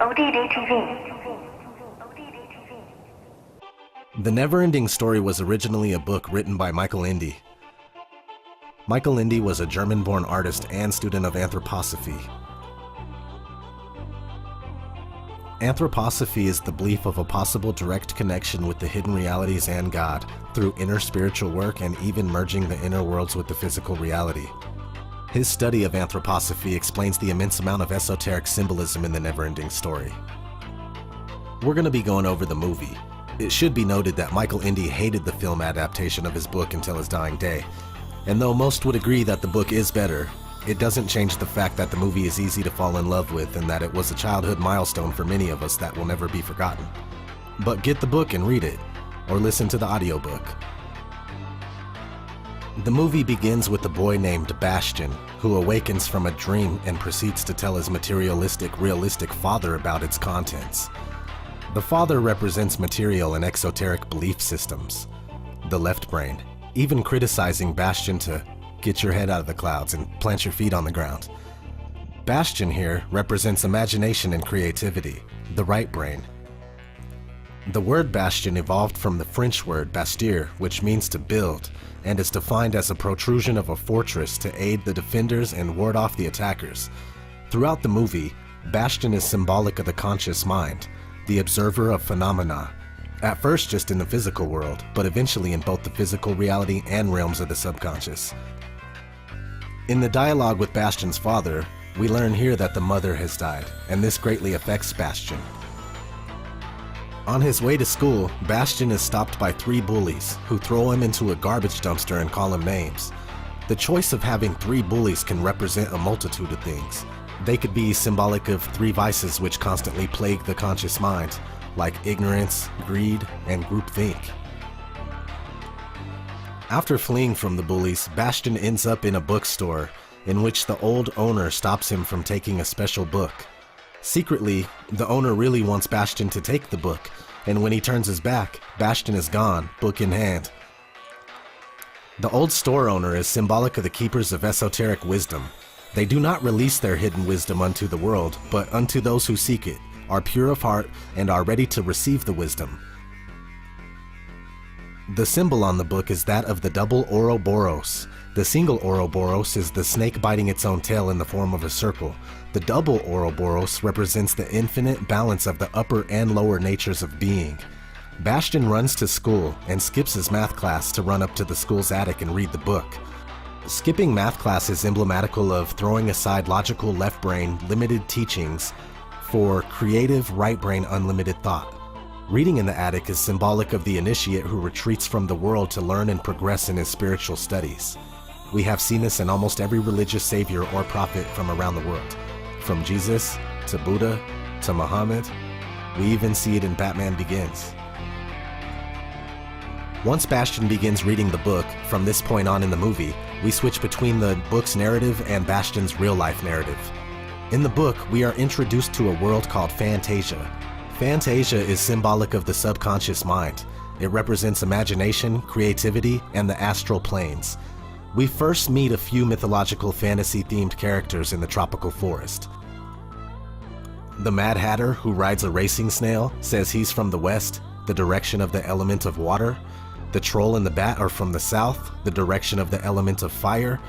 The NeverEnding Story was originally a book written by Michael Ende. Michael Ende was a German-born artist and student of anthroposophy. Anthroposophy is the belief of a possible direct connection with the hidden realities and God through inner spiritual work and even merging the inner worlds with the physical reality. His study of anthroposophy explains the immense amount of esoteric symbolism in the NeverEnding Story. We're going to be going over the movie. It should be noted that Michael Ende hated the film adaptation of his book until his dying day, and though most would agree that the book is better, it doesn't change the fact that the movie is easy to fall in love with and that it was a childhood milestone for many of us that will never be forgotten. But get the book and read it, or listen to the audiobook. The movie begins with a boy named Bastian, who awakens from a dream and proceeds to tell his materialistic, realistic father about its contents. The father represents material and exoteric belief systems, the left brain, even criticizing Bastian to get your head out of the clouds and plant your feet on the ground. Bastian here represents imagination and creativity, the right brain. The word bastion evolved from the French word bâtir, which means to build, and is defined as a protrusion of a fortress to aid the defenders and ward off the attackers. Throughout the movie, Bastian is symbolic of the conscious mind, the observer of phenomena, at first just in the physical world, but eventually in both the physical reality and realms of the subconscious. In the dialogue with Bastian's father, we learn here that the mother has died, and this greatly affects Bastian. On his way to school, Bastian is stopped by 3 bullies who throw him into a garbage dumpster and call him names. The choice of having 3 bullies can represent a multitude of things. They could be symbolic of 3 vices which constantly plague the conscious mind, like ignorance, greed, and groupthink. After fleeing from the bullies, Bastian ends up in a bookstore in which the old owner stops him from taking a special book. Secretly, the owner really wants Bastian to take the book, and when he turns his back, Bastian is gone, book in hand. The old store owner is symbolic of the keepers of esoteric wisdom. They do not release their hidden wisdom unto the world, but unto those who seek it, are pure of heart, and are ready to receive the wisdom. The symbol on the book is that of the double Ouroboros. The single Ouroboros is the snake biting its own tail in the form of a circle. The double Ouroboros represents the infinite balance of the upper and lower natures of being. Bastian runs to school and skips his math class to run up to the school's attic and read the book. Skipping math class is emblematical of throwing aside logical left brain limited teachings for creative right brain unlimited thought. Reading in the attic is symbolic of the initiate who retreats from the world to learn and progress in his spiritual studies. We have seen this in almost every religious savior or prophet from around the world. From Jesus, to Buddha, to Muhammad. We even see it in Batman Begins. Once Bastian begins reading the book, from this point on in the movie, we switch between the book's narrative and Bastian's real-life narrative. In the book, we are introduced to a world called Fantasia. Fantasia is symbolic of the subconscious mind. It represents imagination, creativity, and the astral planes. We first meet a few mythological fantasy-themed characters in the tropical forest. The Mad Hatter, who rides a racing snail, says he's from the west, the direction of the element of water. The Troll and the Bat are from the south, the direction of the element of fire.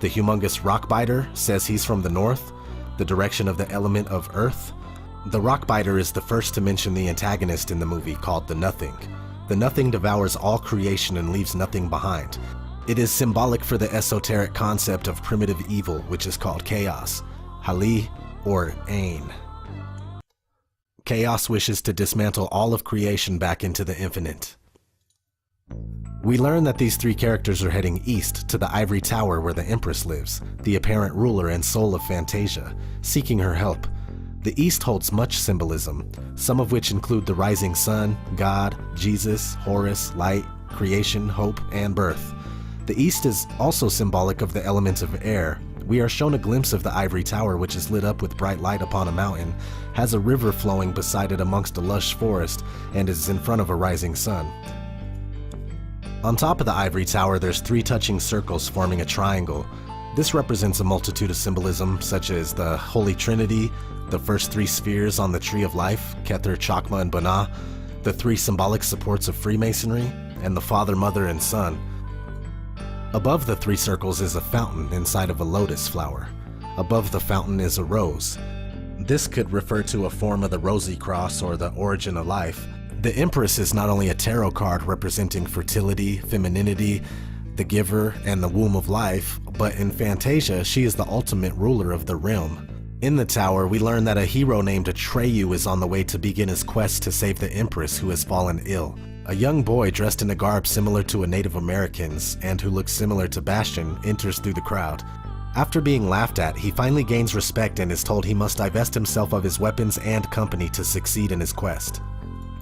The Humongous Rockbiter says he's from the north, the direction of the element of earth. The Rockbiter is the first to mention the antagonist in the movie, called the Nothing. The Nothing devours all creation and leaves nothing behind. It is symbolic for the esoteric concept of primitive evil, which is called chaos, Hali or Ain. Chaos wishes to dismantle all of creation back into the infinite. We learn that these 3 characters are heading east to the ivory tower where the Empress lives, the apparent ruler and soul of Fantasia, seeking her help. The East holds much symbolism, some of which include the rising sun, God, Jesus, Horus, light, creation, hope, and birth. The East is also symbolic of the element of air. We are shown a glimpse of the ivory tower, which is lit up with bright light upon a mountain, has a river flowing beside it amongst a lush forest, and is in front of a rising sun. On top of the ivory tower, there's 3 touching circles forming a triangle. This represents a multitude of symbolism, such as the Holy Trinity, the first 3 spheres on the Tree of Life, Kether, Chakma, and Bana, the 3 symbolic supports of Freemasonry, and the Father, Mother, and Son. Above the 3 circles is a fountain inside of a lotus flower. Above the fountain is a rose. This could refer to a form of the rosy cross or the origin of life. The Empress is not only a tarot card representing fertility, femininity, the giver, and the womb of life, but in Fantasia, she is the ultimate ruler of the realm. In the tower, we learn that a hero named Atreyu is on the way to begin his quest to save the Empress who has fallen ill. A young boy dressed in a garb similar to a Native American's and who looks similar to Bastion enters through the crowd. After being laughed at, he finally gains respect and is told he must divest himself of his weapons and company to succeed in his quest.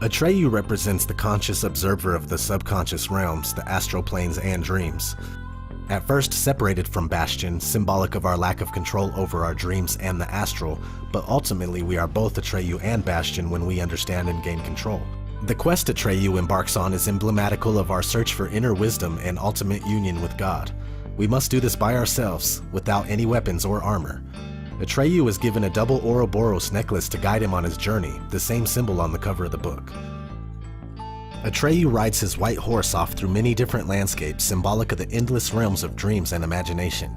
Atreyu represents the conscious observer of the subconscious realms, the astral planes, and dreams. At first separated from Bastion, symbolic of our lack of control over our dreams and the astral, but ultimately we are both Atreyu and Bastion when we understand and gain control. The quest Atreyu embarks on is emblematical of our search for inner wisdom and ultimate union with God. We must do this by ourselves, without any weapons or armor. Atreyu is given a double Ouroboros necklace to guide him on his journey, the same symbol on the cover of the book. Atreyu rides his white horse off through many different landscapes, symbolic of the endless realms of dreams and imagination.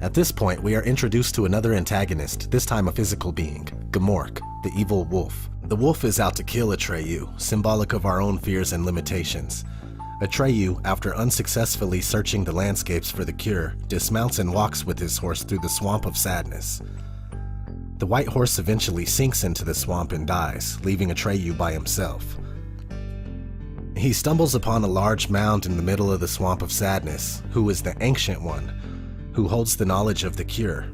At this point, we are introduced to another antagonist, this time a physical being, Gmork, the evil wolf. The wolf is out to kill Atreyu, symbolic of our own fears and limitations. Atreyu, after unsuccessfully searching the landscapes for the cure, dismounts and walks with his horse through the swamp of sadness. The white horse eventually sinks into the swamp and dies, leaving Atreyu by himself. He stumbles upon a large mound in the middle of the swamp of sadness, who is the Ancient One, who holds the knowledge of the cure.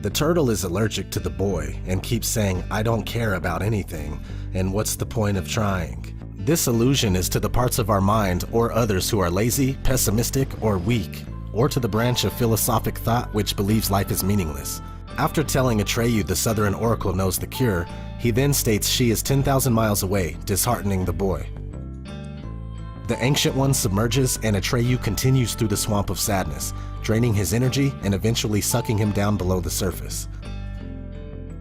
The turtle is allergic to the boy and keeps saying, "I don't care about anything, and what's the point of trying?" This allusion is to the parts of our mind or others who are lazy, pessimistic, or weak, or to the branch of philosophic thought which believes life is meaningless. After telling Atreyu the Southern Oracle knows the cure, he then states she is 10,000 miles away, disheartening the boy. The Ancient One submerges and Atreyu continues through the swamp of sadness, draining his energy and eventually sucking him down below the surface.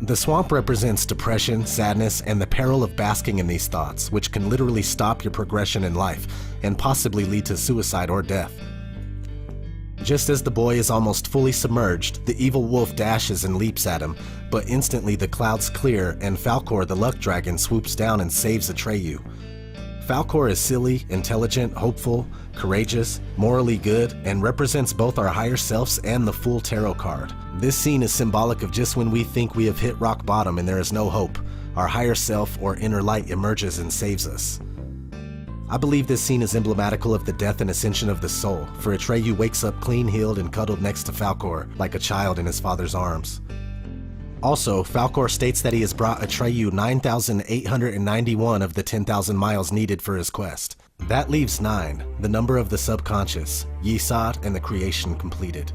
The swamp represents depression, sadness, and the peril of basking in these thoughts, which can literally stop your progression in life and possibly lead to suicide or death. Just as the boy is almost fully submerged, the evil wolf dashes and leaps at him, but instantly the clouds clear and Falkor the luck dragon swoops down and saves Atreyu. Falkor is silly, intelligent, hopeful, courageous, morally good, and represents both our higher selves and the full tarot card. This scene is symbolic of just when we think we have hit rock bottom and there is no hope, our higher self or inner light emerges and saves us. I believe this scene is emblematical of the death and ascension of the soul, for Atreyu wakes up clean-healed and cuddled next to Falkor, like a child in his father's arms. Also, Falkor states that he has brought Atreyu 9,891 of the 10,000 miles needed for his quest. That leaves 9, the number of the subconscious, Yesod, and the creation completed.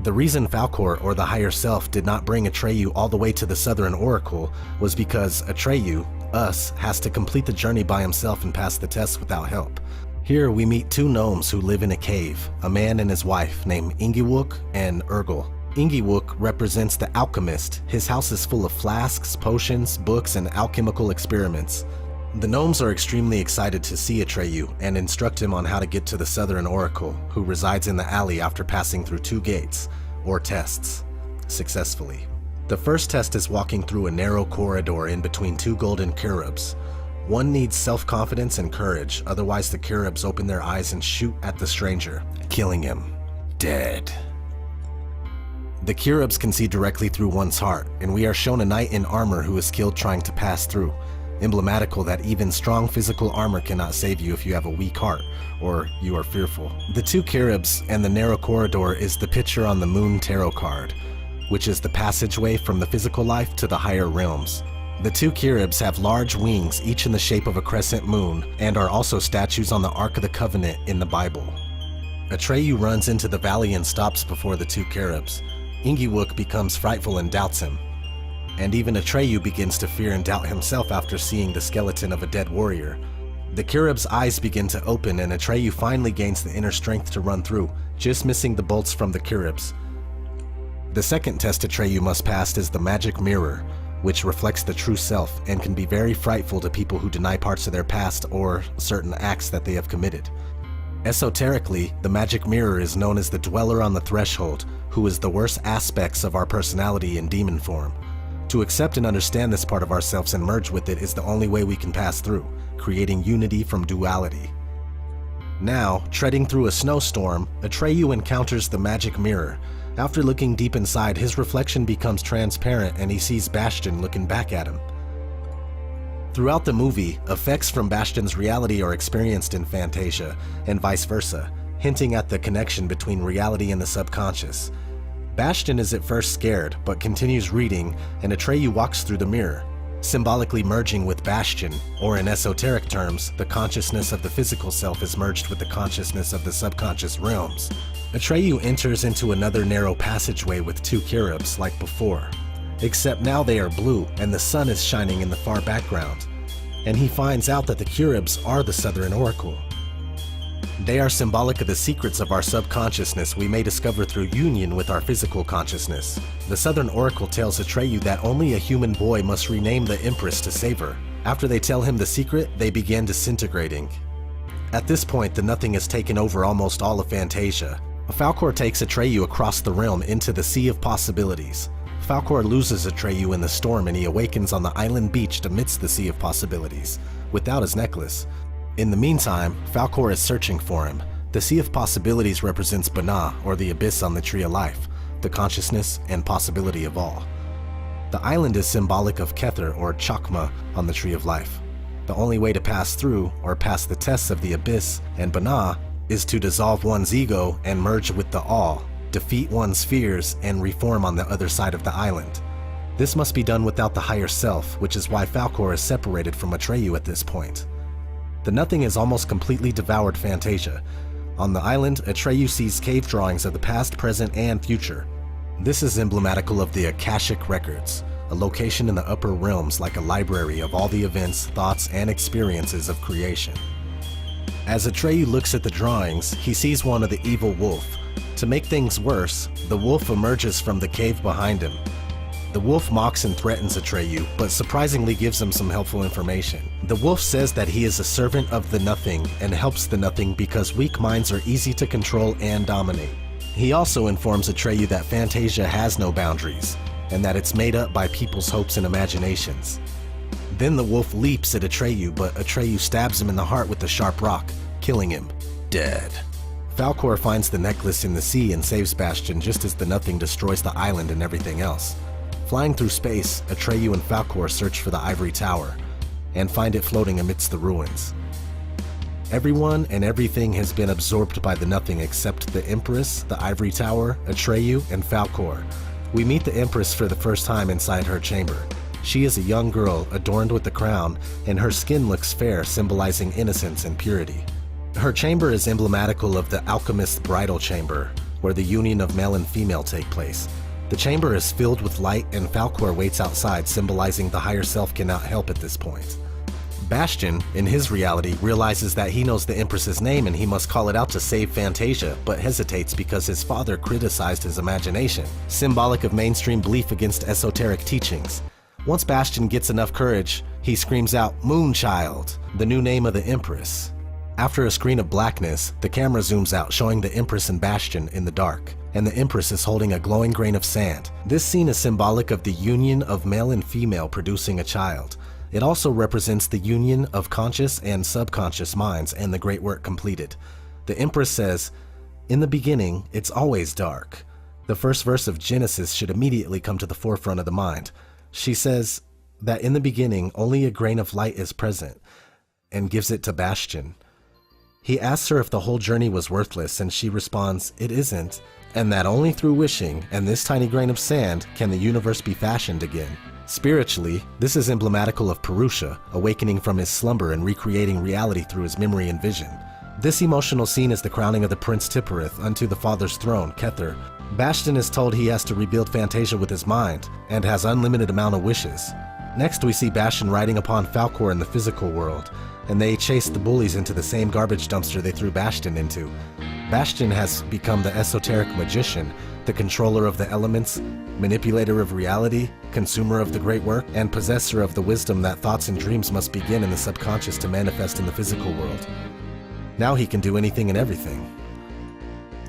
The reason Falkor, or the higher self, did not bring Atreyu all the way to the Southern Oracle was because Atreyu, us, has to complete the journey by himself and pass the test without help. Here we meet 2 gnomes who live in a cave, a man and his wife named Ingiwook and Urgel. Ingiwook represents the alchemist. His house is full of flasks, potions, books, and alchemical experiments. The gnomes are extremely excited to see Atreyu and instruct him on how to get to the Southern Oracle, who resides in the alley after passing through 2 gates, or tests, successfully. The first test is walking through a narrow corridor in between 2 golden cherubs. One needs self-confidence and courage, otherwise the cherubs open their eyes and shoot at the stranger, killing him. Dead. The cherubs can see directly through one's heart, and we are shown a knight in armor who is killed trying to pass through, emblematical that even strong physical armor cannot save you if you have a weak heart, or you are fearful. The 2 cherubs and the narrow corridor is the picture on the Moon Tarot card, which is the passageway from the physical life to the higher realms. The 2 cherubs have large wings, each in the shape of a crescent moon, and are also statues on the Ark of the Covenant in the Bible. Atreyu runs into the valley and stops before the 2 cherubs. Ingiwook becomes frightful and doubts him. And even Atreyu begins to fear and doubt himself after seeing the skeleton of a dead warrior. The Kirib's eyes begin to open and Atreyu finally gains the inner strength to run through, just missing the bolts from the Kiribs. The second test Atreyu must pass is the magic mirror, which reflects the true self and can be very frightful to people who deny parts of their past or certain acts that they have committed. Esoterically, the magic mirror is known as the dweller on the threshold, who is the worst aspects of our personality in demon form. To accept and understand this part of ourselves and merge with it is the only way we can pass through, creating unity from duality. Now, treading through a snowstorm, Atreyu encounters the magic mirror. After looking deep inside, his reflection becomes transparent and he sees Bastion looking back at him. Throughout the movie, effects from Bastion's reality are experienced in Fantasia, and vice versa, hinting at the connection between reality and the subconscious. Bastion is at first scared, but continues reading, and Atreyu walks through the mirror, symbolically merging with Bastion, or in esoteric terms, the consciousness of the physical self is merged with the consciousness of the subconscious realms. Atreyu enters into another narrow passageway with two Kiribs like before, except now they are blue and the sun is shining in the far background, and he finds out that the Kiribs are the Southern Oracle. They are symbolic of the secrets of our subconsciousness we may discover through union with our physical consciousness. The Southern Oracle tells Atreyu that only a human boy must rename the Empress to save her. After they tell him the secret, they begin disintegrating. At this point, the Nothing has taken over almost all of Fantasia. Falkor takes Atreyu across the realm into the Sea of Possibilities. Falkor loses Atreyu in the storm and he awakens on the island beach amidst the Sea of Possibilities, without his necklace. In the meantime, Falkor is searching for him. The Sea of Possibilities represents Bana, or the abyss on the Tree of Life, the consciousness and possibility of all. The island is symbolic of Kether, or Chakma, on the Tree of Life. The only way to pass through, or pass the tests of the abyss and Bana, is to dissolve one's ego and merge with the all, defeat one's fears, and reform on the other side of the island. This must be done without the higher self, which is why Falkor is separated from Atreyu at this point. The Nothing has almost completely devoured Fantasia. On the island, Atreyu sees cave drawings of the past, present, and future. This is emblematical of the Akashic Records, a location in the upper realms like a library of all the events, thoughts, and experiences of creation. As Atreyu looks at the drawings, he sees one of the evil wolf. To make things worse, the wolf emerges from the cave behind him. The wolf mocks and threatens Atreyu, but surprisingly gives him some helpful information. The wolf says that he is a servant of the Nothing and helps the Nothing because weak minds are easy to control and dominate. He also informs Atreyu that Fantasia has no boundaries, and that it's made up by people's hopes and imaginations. Then the wolf leaps at Atreyu, but Atreyu stabs him in the heart with the sharp rock, killing him dead. Falkor finds the necklace in the sea and saves Bastion just as the Nothing destroys the island and everything else. Flying through space, Atreyu and Falkor search for the Ivory Tower and find it floating amidst the ruins. Everyone and everything has been absorbed by the Nothing except the Empress, the Ivory Tower, Atreyu, and Falkor. We meet the Empress for the first time inside her chamber. She is a young girl adorned with the crown, and her skin looks fair, symbolizing innocence and purity. Her chamber is emblematical of the alchemist's bridal chamber, where the union of male and female take place. The chamber is filled with light, and Falkor waits outside, symbolizing the higher self cannot help at this point. Bastion, in his reality, realizes that he knows the Empress's name and he must call it out to save Fantasia, but hesitates because his father criticized his imagination, symbolic of mainstream belief against esoteric teachings. Once Bastion gets enough courage, he screams out, "Moonchild," the new name of the Empress. After a screen of blackness, the camera zooms out, showing the Empress and Bastion in the dark, and the Empress is holding a glowing grain of sand. This scene is symbolic of the union of male and female producing a child. It also represents the union of conscious and subconscious minds and the great work completed. The Empress says, "In the beginning, it's always dark." The first verse of Genesis should immediately come to the forefront of the mind. She says that in the beginning, only a grain of light is present, and gives it to Bastion. He asks her if the whole journey was worthless, and she responds, "It isn't," and that only through wishing and this tiny grain of sand can the universe be fashioned again. Spiritually, this is emblematical of Purusha, awakening from his slumber and recreating reality through his memory and vision. This emotional scene is the crowning of the Prince Tipperith unto the father's throne, Kether. Bastion is told he has to rebuild Fantasia with his mind, and has unlimited amount of wishes. Next we see Bastion riding upon Falkor in the physical world. and they chased the bullies into the same garbage dumpster they threw Bastion into. Bastion has become the esoteric magician, the controller of the elements, manipulator of reality, consumer of the great work, and possessor of the wisdom that thoughts and dreams must begin in the subconscious to manifest in the physical world. Now he can do anything and everything.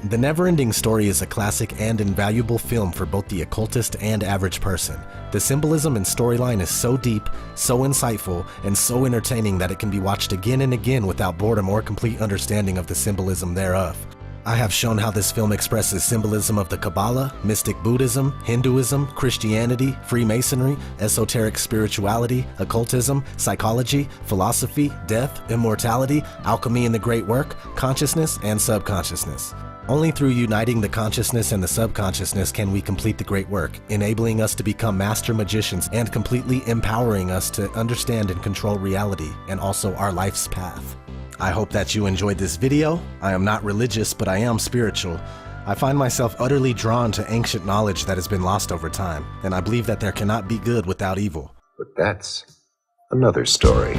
The NeverEnding story is a classic and invaluable film for both the occultist and average person. The symbolism and storyline is so deep, so insightful, and so entertaining that it can be watched again and again without boredom or complete understanding of the symbolism thereof. I have shown how this film expresses symbolism of the Kabbalah, mystic Buddhism, Hinduism, Christianity, Freemasonry, esoteric spirituality, occultism, psychology, philosophy, death, immortality, alchemy and the great work, consciousness, and subconsciousness. Only through uniting the consciousness and the subconsciousness can we complete the great work, enabling us to become master magicians and completely empowering us to understand and control reality and also our life's path. I hope that you enjoyed this video. I am not religious, but I am spiritual. I find myself utterly drawn to ancient knowledge that has been lost over time, and I believe that there cannot be good without evil. But that's another story.